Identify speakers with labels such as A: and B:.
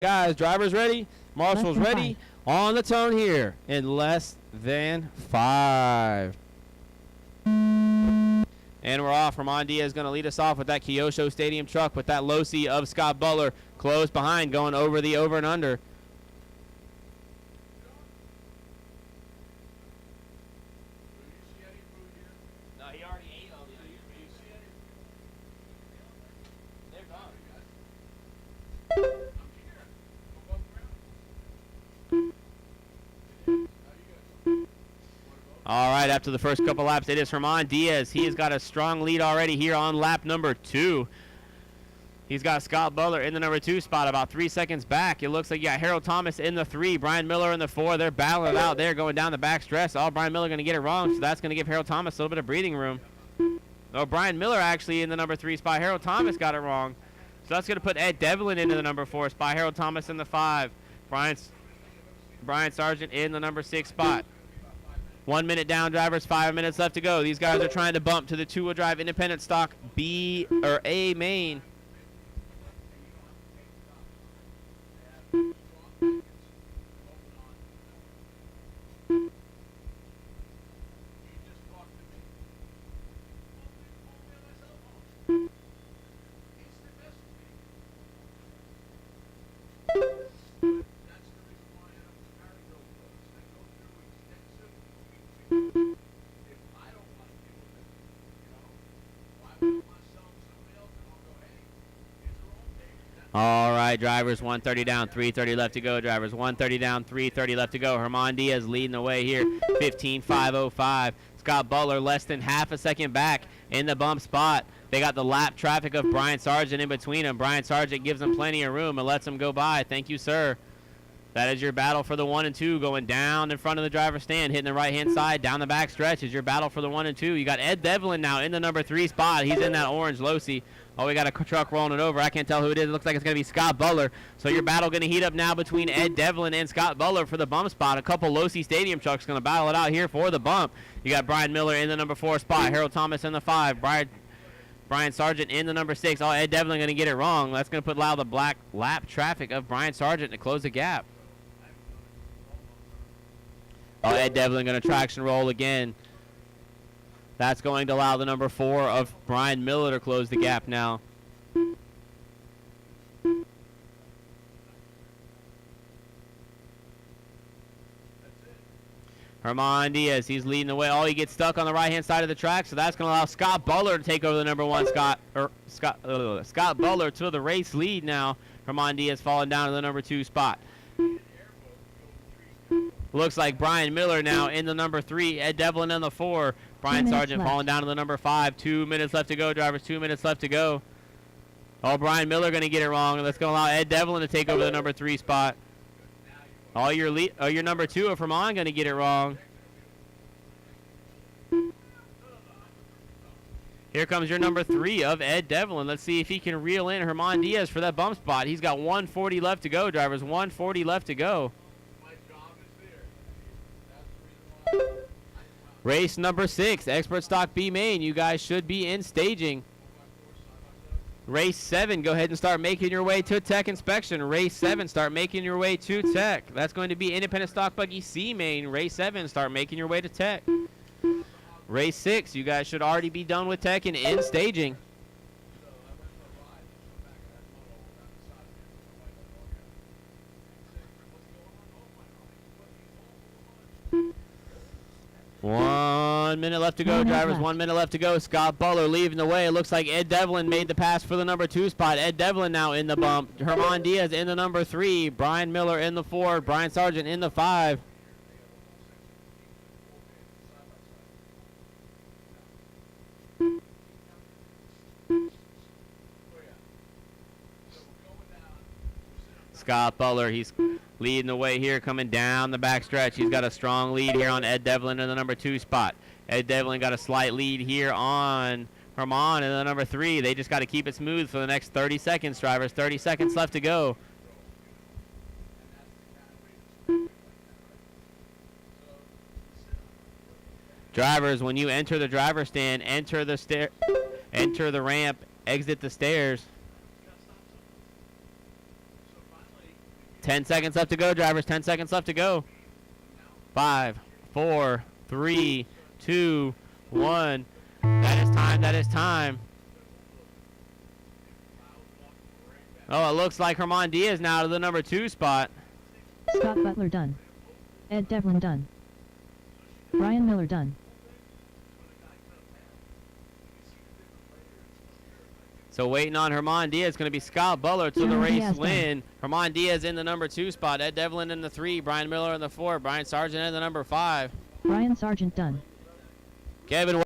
A: Guys, drivers ready, marshals ready, on the tone here in less than 5. And we're off. Ramon Diaz is going to lead us off with that Kyosho Stadium truck with that low C of Scott Butler close behind, going over the over and under. No, he already ate all the onions. They're gone. All right, after the first couple laps, it is Ramon Diaz. He has got a strong lead already here on lap number 2. He's got Scott Butler in the number 2 spot, about 3 seconds back. It looks like you got Harold Thomas in the 3, Brian Miller in the 4. They're battling it out there, going down the back stretch. Oh, Brian Miller going to get it wrong, so that's going to give Harold Thomas a little bit of breathing room. Oh, Brian Miller actually in the number 3 spot. Harold Thomas got it wrong. So that's going to put Ed Devlin into the number 4 spot. Harold Thomas in the 5. Brian Sargent in the number 6 spot. 1 minute down, drivers, 5 minutes left to go. These guys are trying to bump to the 2-wheel drive independent stock B or A main. All right, drivers, 130 down, 330 left to go. Drivers, 130 down, 330 left to go. Ramon Diaz leading the way here, 15.505. Scott Butler less than half a second back in the bump spot. They got the lap traffic of Brian Sargent in between them. Brian Sargent gives them plenty of room and lets them go by. Thank you, sir. That is your battle for the 1 and 2, going down in front of the driver's stand, hitting the right-hand side, down the back stretch is your battle for the 1 and 2. You got Ed Devlin now in the number 3 spot. He's in that orange low-C. Oh, we got a truck rolling it over. I can't tell who it is. It looks like it's going to be Scott Butler. So your battle going to heat up now between Ed Devlin and Scott Butler for the bump spot. A couple low-C stadium trucks going to battle it out here for the bump. You got Brian Miller in the number 4 spot, Harold Thomas in the 5, Brian Sargent in the number 6. Oh, Ed Devlin going to get it wrong. That's going to put loud the black lap traffic of Brian Sargent to close the gap. Oh, Ed Devlin going to traction roll again. That's going to allow the number 4 of Brian Miller to close the gap now. Ramon Diaz, he's leading the way. Oh, he gets stuck on the right-hand side of the track, so that's going to allow Scott Butler to take over the number 1 Scott Butler to the race lead now. Ramon Diaz falling down to the number 2 spot. Looks like Brian Miller now in the number 3, Ed Devlin in the 4. Brian Sargent falling down to the number 5. 2 minutes left to go, drivers. 2 minutes left to go. Oh, Brian Miller going to get it wrong. That's going to allow Ed Devlin to take over the number 3 spot. Oh, your number 2 of Ramon going to get it wrong. Here comes your number 3 of Ed Devlin. Let's see if he can reel in Ramon Diaz for that bump spot. He's got 140 left to go, drivers. 140 left to go. Race number 6, Expert Stock B main. You guys should be in staging. Race 7, go ahead and start making your way to tech inspection. Race 7, start making your way to tech. That's going to be Independent Stock Buggy C main. Race 7, start making your way to tech. Race 6, you guys should already be done with tech and in staging. One minute left to go, drivers. 1 minute left to go. Scott Butler leaving the way. It looks like Ed Devlin made the pass for the number 2 spot. Ed Devlin now in the bump. Ramon Diaz in the number 3. Brian Miller in the 4. Brian Sargent in the 5. Scott Butler, he's leading the way here, coming down the back stretch. He's got a strong lead here on Ed Devlin in the number 2 spot. Ed Devlin got a slight lead here on Ramon in the number 3. They just got to keep it smooth for the next 30 seconds, drivers. 30 seconds left to go. Drivers, when you enter the driver's stand, enter the ramp, exit the stairs. 10 seconds left to go, drivers. 10 seconds left to go. 5, 4, 3, 2, 1. That is time. That is time. Oh, it looks like Herman Diaz now to the number 2 spot.
B: Scott Butler done. Ed Devlin done. Brian Miller done.
A: So waiting on Herman Diaz, going to be Scott Butler to the race win. Herman Diaz in the number 2 spot. Ed Devlin in the 3. Brian Miller in the 4. Brian Sargent in the number 5.
B: Brian Sargent done.
A: Kevin.